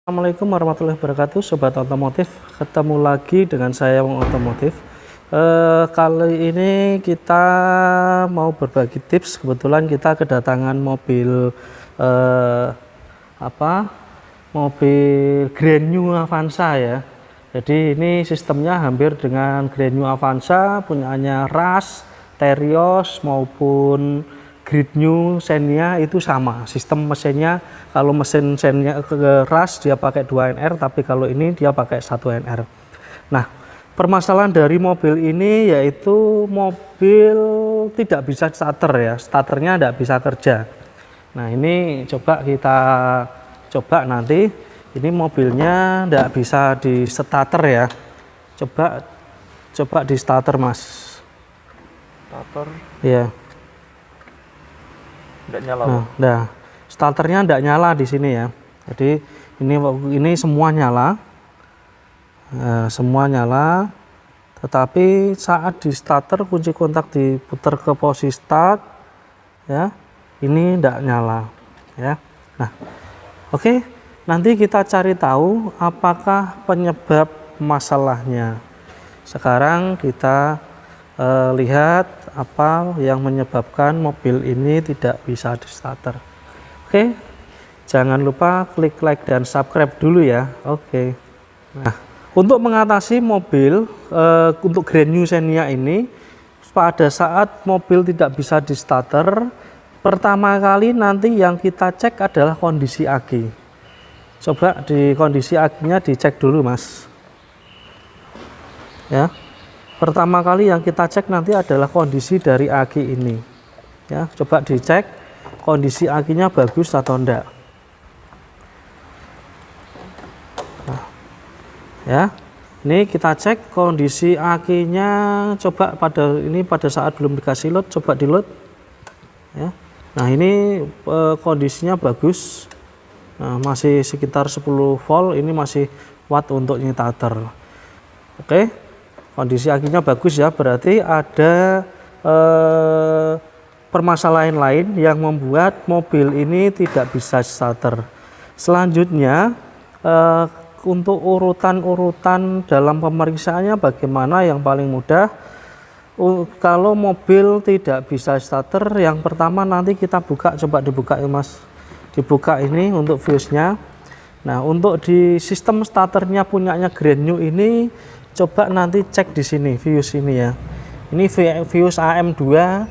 Assalamualaikum warahmatullahi wabarakatuh, sobat otomotif. Ketemu lagi dengan saya Wong Otomotif. Kali ini kita mau berbagi tips. Kebetulan kita kedatangan mobil mobil Grand New Avanza ya. Jadi ini sistemnya hampir dengan Grand New Avanza, punyanya Rush, Terios maupun Grand New Xenia itu sama. Sistem mesinnya, kalau mesin Xenia ke Rush dia pakai 2NR, tapi kalau ini dia pakai 1NR. Nah, permasalahan dari mobil ini yaitu mobil tidak bisa starter ya, starternya tidak bisa kerja. Nah, ini coba kita coba nanti, ini mobilnya tidak bisa di starter ya. Coba di starter, Mas. Starter Ya. tidak nyala. Nah, starternya tidak nyala di sini ya. Jadi ini semua nyala, semua nyala. Tetapi saat di starter kunci kontak diputar ke posisi start, ya, ini tidak nyala, ya. Nah, oke, nanti kita cari tahu apakah penyebab masalahnya. Sekarang kita lihat apa yang menyebabkan mobil ini tidak bisa di starter. Oke, jangan lupa klik like dan subscribe dulu ya. Oke. Nah, untuk mengatasi mobil untuk Grand New Xenia ini, pada saat mobil tidak bisa di starter, pertama kali nanti yang kita cek adalah kondisi aki. Coba di kondisi akinya dicek dulu, Mas. Ya. Pertama kali yang kita cek nanti adalah kondisi dari aki ini. Ya, coba dicek kondisi akinya bagus atau enggak. Nah, ya, ini kita cek kondisi akinya. Coba pada saat belum dikasih load, coba di load. Ya. Nah, ini kondisinya bagus. Nah, masih sekitar 10 volt. Ini masih watt untuk starter. Oke. Kondisi akinya bagus ya, berarti ada permasalahan lain yang membuat mobil ini tidak bisa starter. Selanjutnya untuk urutan-urutan dalam pemeriksaannya bagaimana yang paling mudah. Kalau mobil tidak bisa starter, yang pertama nanti kita buka, coba dibuka ya Mas, dibuka ini untuk fuse-nya. Nah, untuk di sistem starternya punyanya Grand New ini, coba nanti cek di sini fuse ini ya. Ini fuse AM2 ya,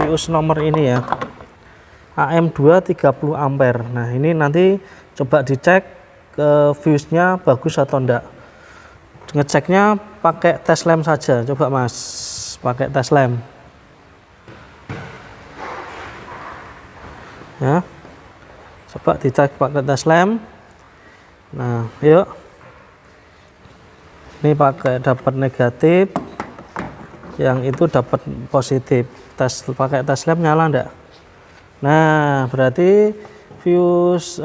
fuse nomor ini ya. AM2 30 ampere. Nah, ini nanti coba dicek ke fuse-nya bagus atau enggak. Ngeceknya pakai tes lem saja. Coba Mas, pakai tes lem. Ya. Coba dicek pakai tes lem. Nah, yuk. Ini dapat negatif, yang itu dapat positif. Pakai tes lem nyala enggak? Nah, berarti fuse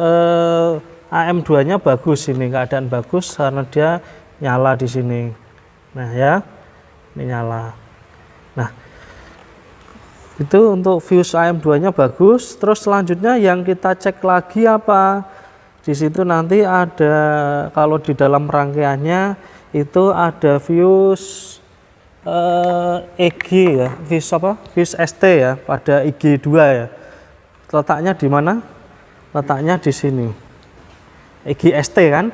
AM2-nya bagus, ini keadaan bagus karena dia nyala di sini. Nah, ya. Ini nyala. Nah, itu untuk fuse AM2-nya bagus. Terus selanjutnya yang kita cek lagi apa? Di situ nanti ada, kalau di dalam rangkaiannya itu ada fuse EG ya, fuse apa? Fuse ST ya, pada IG2 ya. Letaknya di mana? Letaknya di sini. EG ST kan?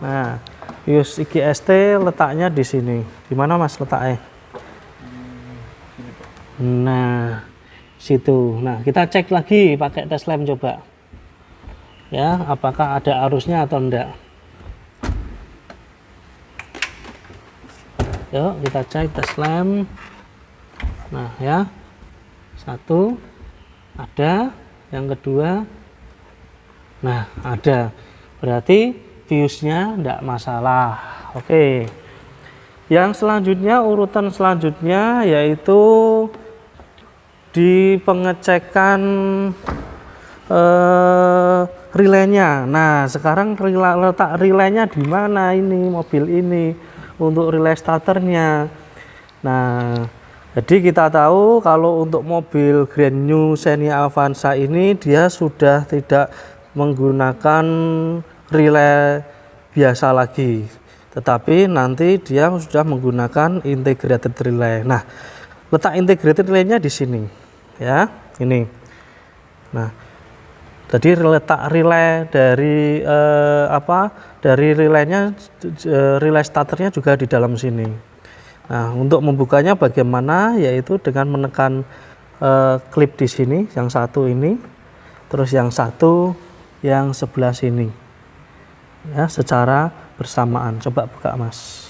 Nah, fuse EG ST letaknya di sini. Di mana Mas letaknya? Nah, situ. Nah, kita cek lagi pakai tes lem coba. Ya, apakah ada arusnya atau enggak? Yuk kita cek tes lem. Nah ya, satu ada, yang kedua, nah ada, berarti fuse-nya tidak masalah. Oke, yang selanjutnya, urutan selanjutnya yaitu di pengecekan relaynya. Nah, sekarang letak relaynya di mana ini mobil ini untuk relay starternya. Nah, jadi kita tahu kalau untuk mobil Grand New Xenia Avanza ini dia sudah tidak menggunakan relay biasa lagi, tetapi nanti dia sudah menggunakan integrated relay. Nah, letak integrated relay-nya di sini, ya, ini. Nah, jadi letak relay dari dari relaynya, relay starternya juga di dalam sini. Nah, untuk membukanya bagaimana? Yaitu dengan menekan klip di sini, yang satu ini, terus yang satu yang sebelah sini, ya, secara bersamaan. Coba buka, Mas.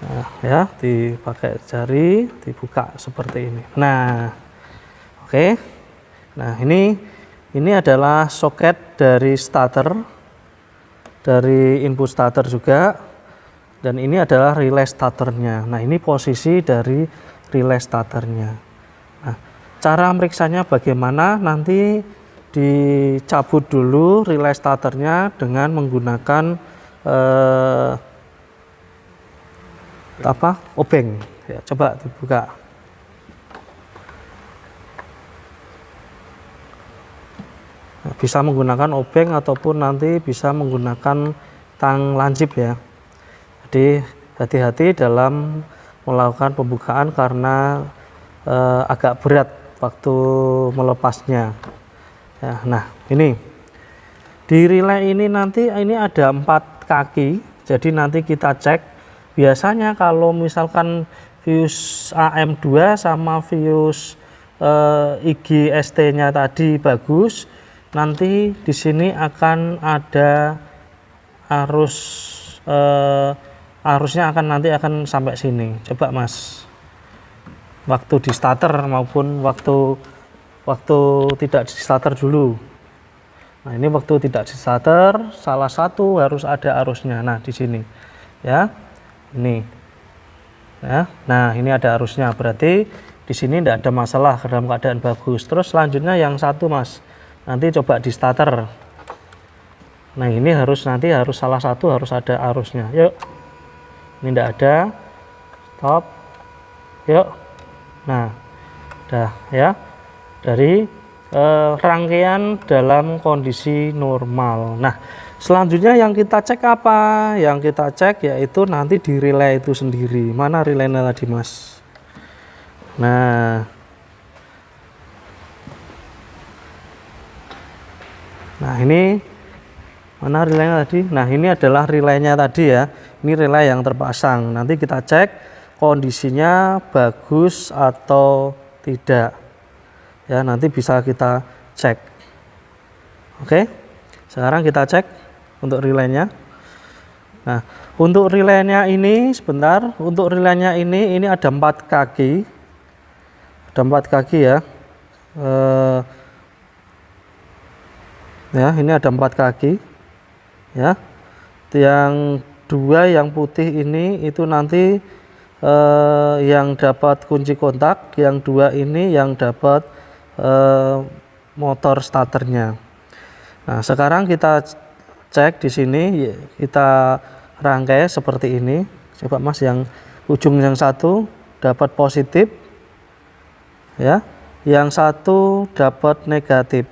Nah, ya, dipakai jari, dibuka seperti ini. Nah, oke. Nah, ini adalah soket dari starter, dari input starter juga, dan ini adalah relay starternya. Nah, ini posisi dari relay starternya. Nah, cara meriksanya bagaimana? Nanti dicabut dulu relay starternya dengan menggunakan obeng. Ya, coba dibuka. Nah, bisa menggunakan obeng ataupun nanti bisa menggunakan tang lancip, ya. Jadi hati-hati dalam melakukan pembukaan karena agak berat waktu melepasnya. Ya, nah, ini di relay ini nanti ini ada 4 kaki. Jadi nanti kita cek. Biasanya kalau misalkan fuse AM2 sama fuse IGST-nya tadi bagus, nanti di sini akan ada arusnya nanti akan sampai sini. Coba, Mas, waktu di starter maupun waktu tidak di starter dulu. Nah, ini waktu tidak di starter, salah satu harus ada arusnya. Nah, di sini, ya, ini, ya. Nah, ini ada arusnya, berarti di sini tidak ada masalah, dalam keadaan bagus. Terus selanjutnya yang satu, Mas, nanti coba di starter. Nah, ini harus salah satu harus ada arusnya. Yuk, ini tidak ada, stop, yuk. Nah, dah, ya, dari rangkaian dalam kondisi normal. Nah, selanjutnya yang kita cek apa? Yang kita cek yaitu nanti di relay itu sendiri. Mana relaynya tadi, Mas? Nah, ini mana relaynya tadi? Nah, ini adalah relaynya tadi, ya. Ini relay yang terpasang. Nanti kita cek kondisinya bagus atau tidak. Ya, nanti bisa kita cek. Oke, sekarang kita cek untuk relaynya. Nah, untuk relaynya ini sebentar, untuk relaynya ini ada 4 kaki, ada 4 kaki, ya. Ya, ini ada 4 kaki, ya. Yang 2 yang putih ini itu nanti yang dapat kunci kontak, yang 2 ini yang dapat motor starternya. Nah, sekarang kita cek di sini, kita rangkai seperti ini. Coba, Mas, yang ujung yang satu dapat positif, ya, yang satu dapat negatif.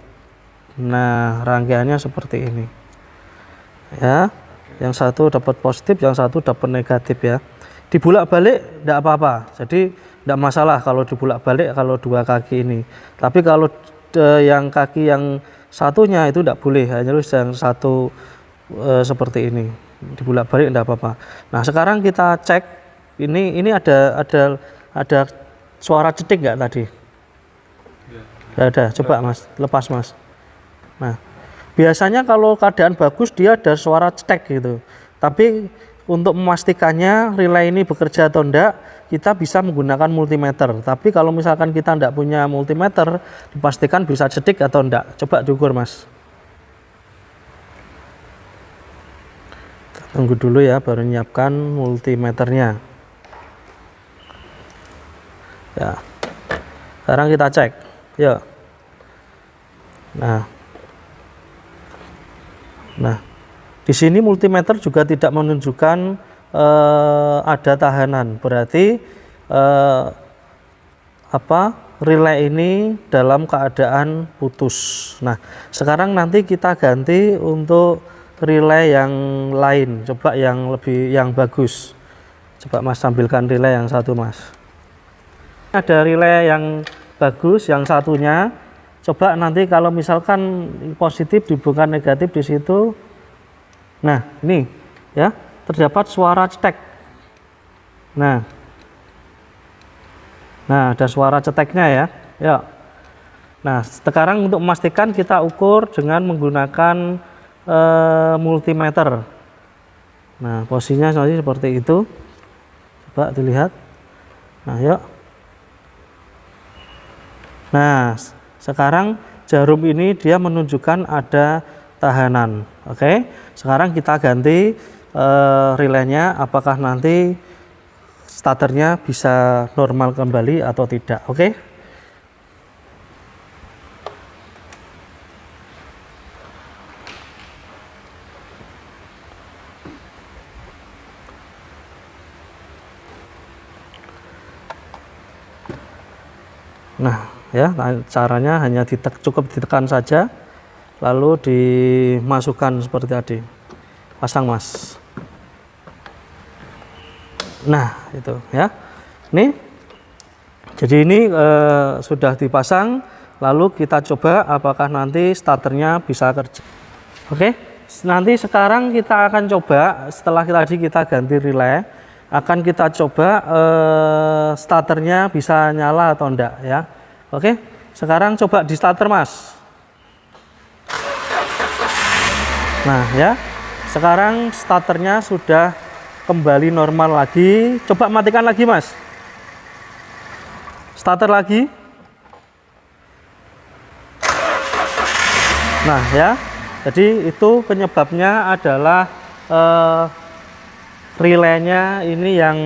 Nah, rangkaiannya seperti ini, ya, yang satu dapat positif, yang satu dapat negatif, ya. Dibulak-balik tidak apa-apa, jadi tidak masalah kalau dibulak-balik kalau 2 kaki ini. Tapi kalau yang kaki yang satunya itu tidak boleh, hanya yang satu seperti ini. Dibulak-balik tidak apa-apa. Nah, sekarang kita cek ini ada suara cetik nggak tadi? Tidak ada. Coba, Mas, lepas, Mas. Nah, biasanya kalau keadaan bagus dia ada suara cetek gitu. Tapi untuk memastikannya relay ini bekerja atau enggak, kita bisa menggunakan multimeter. Tapi kalau misalkan kita tidak punya multimeter, dipastikan bisa cetik atau enggak. Coba diukur, Mas. Tunggu dulu, ya, baru menyiapkan multimeternya. Ya, sekarang kita cek, ya. Nah, di sini multimeter juga tidak menunjukkan ada tahanan, berarti relay ini dalam keadaan putus. Nah, sekarang nanti kita ganti untuk relay yang lain, coba yang yang bagus. Coba Mas tampilkan relay yang satu, Mas. Ada relay yang bagus, yang satunya. Coba nanti kalau misalkan positif dihubungkan negatif di situ. Nah, ini ya, terdapat suara cetek. Nah, ada suara ceteknya ya. Ya. Nah, sekarang untuk memastikan kita ukur dengan menggunakan multimeter. Nah, posisinya seperti itu. Coba dilihat. Nah, yuk. Nah, sekarang jarum ini dia menunjukkan ada tahanan. Oke, sekarang kita ganti relaynya, apakah nanti starternya bisa normal kembali atau tidak. Oke. Nah, ya, caranya hanya cukup ditekan saja, lalu dimasukkan seperti tadi. Pasang, Mas. Nah, itu ya. Jadi ini sudah dipasang, lalu kita coba apakah nanti starternya bisa kerja. Oke, nanti sekarang kita akan coba, setelah tadi kita ganti relay, akan kita coba starternya bisa nyala atau enggak ya. Oke, sekarang coba di starter, Mas. Nah ya, sekarang starternya sudah kembali normal lagi. Coba matikan lagi, Mas. Starter lagi. Nah ya, jadi itu penyebabnya adalah relaynya ini yang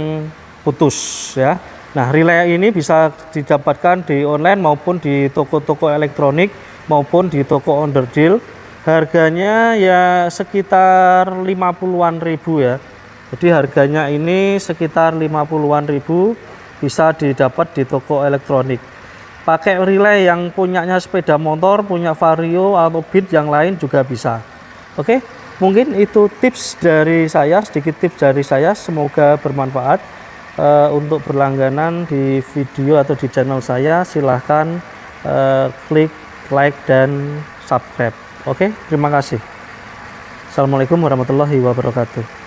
putus ya. Nah, relay ini bisa didapatkan di online maupun di toko-toko elektronik maupun di toko onderdil. Harganya ya sekitar 50-an ribu ya. Jadi harganya ini sekitar 50-an ribu, bisa didapat di toko elektronik. Pakai relay yang punyanya sepeda motor, punya Vario atau Beat yang lain juga bisa. Oke, mungkin itu tips dari saya, sedikit tips dari saya, semoga bermanfaat. Untuk berlangganan di video atau di channel saya, silahkan klik like dan subscribe. Oke, terima kasih. Assalamualaikum warahmatullahi wabarakatuh.